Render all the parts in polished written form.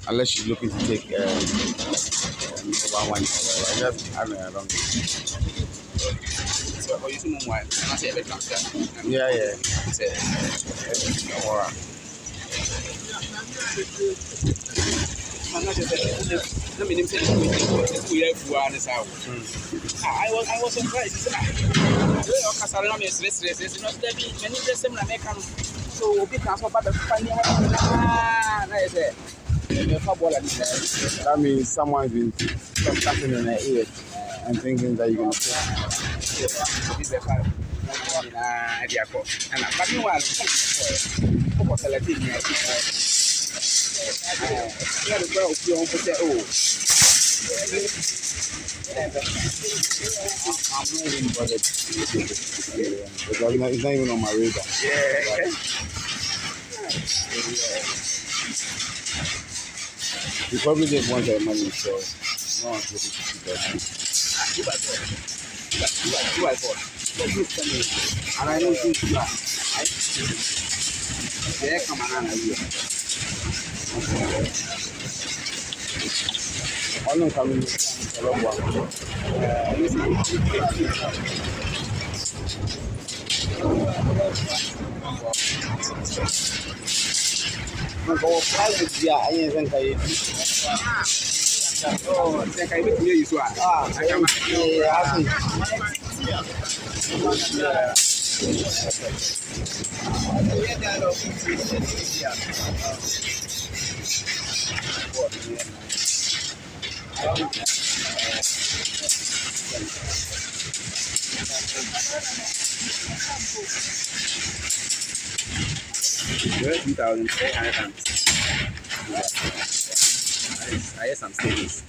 Unless she's looking to take over one. I don't know. Yeah. I was surprised. So that means someone's been tapping in her ear and thinking that you're going to I'm not even bothered because it's not even on my radar. You probably just want their money, so no one's looking to keep their money. And I know you are. Yeah, come on, I'm coming go private, yeah, I ain't going oh, I think I will hear you. I have some statements.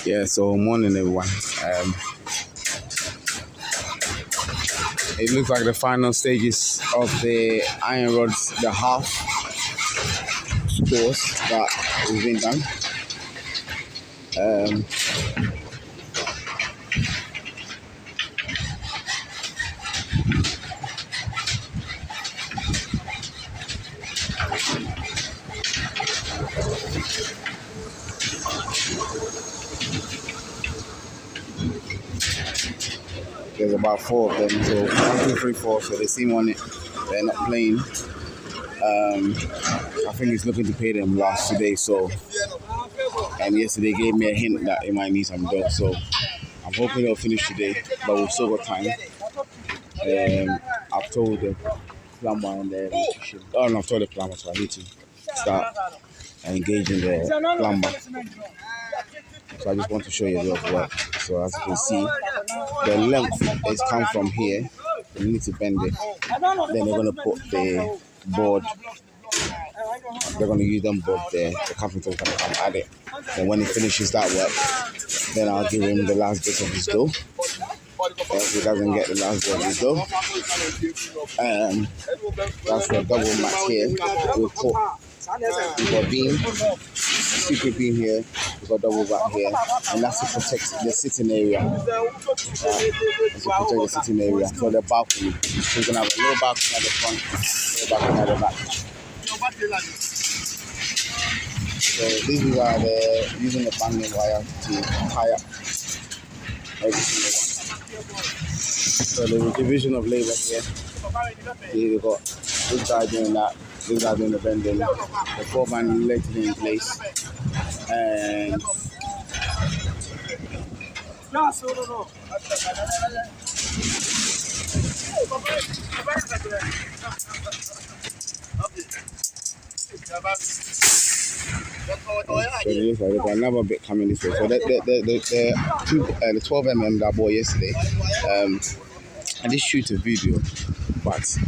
Yeah, so morning everyone. It looks like the final stages of the Iron Rods, the half scores that has been done. There's about 4 of them, so 1, 2, 3, 4. So they seem on it. They're not playing. I think he's looking to pay them last today, so and yesterday gave me a hint that it might need some dough. So I'm hoping it'll finish today, but we've still got time. I've told the plumber and the electrician. Oh no, I've told the plumber, so I need to start engaging the plumber. So I just want to show you a bit of work. So as you can see, the length is come from here. You need to bend it. Then they're going to put the board. They're going to use them board there. The carpenter's going to come add it. And when he finishes that work, then I'll give him the last bit of his dough. If he doesn't get the last bit of his dough, that's the double mat here. We've got beam, secret beam here, we've got double back here, and that's to protect the sitting area. That's to protect the sitting area. So the balcony. So you can have a little balcony at the front, a little balcony at the back. So these are the using the banging wire to tie up every single one. So the division of labor here. Here we got this guy doing that. This guy doing the bending, the foreman letting it in place, and so they've got another bit coming this way. So the 12 mm that I bought yesterday, I did shoot a video, but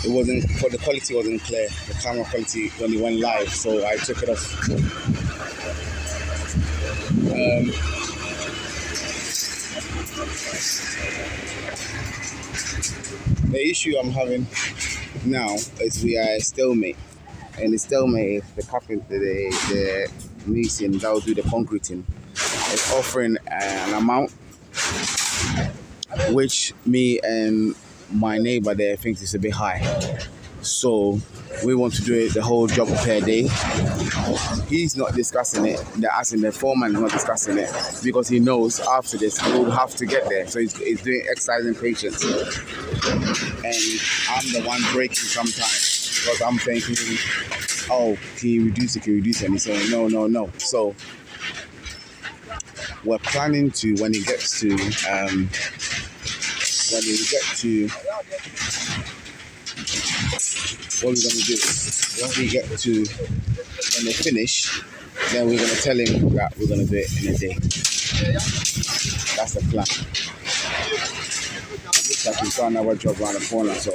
it wasn't, but the quality wasn't clear. The camera quality when it went live, so I took it off. The issue I'm having now is we are a stalemate, and the stalemate, the carpenter, the mason that will do the concreting, is offering an amount which me and my neighbor there thinks it's a bit high. So we want to do it the whole job per day. He's not discussing it. The foreman is not discussing it because he knows after this he will have to get there. So he's doing exercise and patience. And I'm the one breaking sometimes because I'm thinking, oh, can you reduce it? And he's saying, no. So we're planning to, when he gets to what we're going to do, once we get to when they finish, then we're going to tell him that we're going to do it in a day. That's the plan. Looks like we've got another job around the corner, so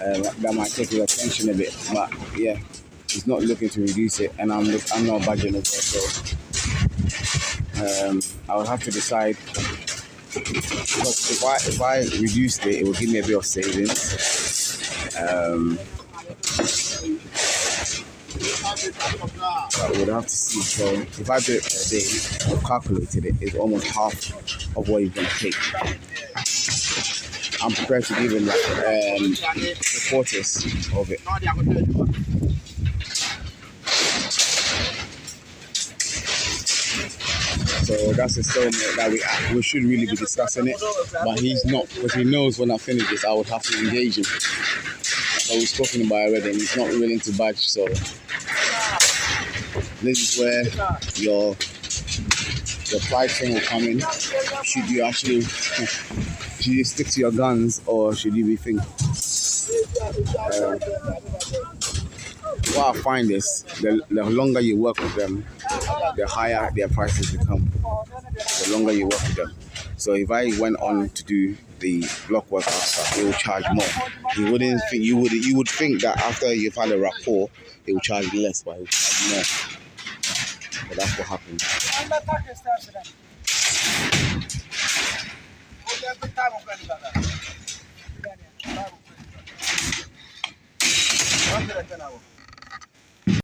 that might take his attention a bit. But yeah, he's not looking to reduce it, and I'm not budging as well. So I will have to decide. Because if I reduced it, it would give me a bit of savings. But we would have to see. So if I do it per day, I've calculated it, it's almost half of what he's going to take. I'm prepared to give him like 3/4 of it. So that's a stalemate that we should really be discussing it, but he's not, because he knows when I finish this I would have to engage him. But we've spoken about it already and he's not willing to budge. So this is where your pride thing will come in. Should you stick to your guns, or should you be thinking? What I find is the longer you work with them, the higher their prices become. The longer you work with them. So if I went on to do the block work stuff, they will charge more. You wouldn't think you would think that after you've had a rapport, they will charge less, but they will charge more. But that's what happens.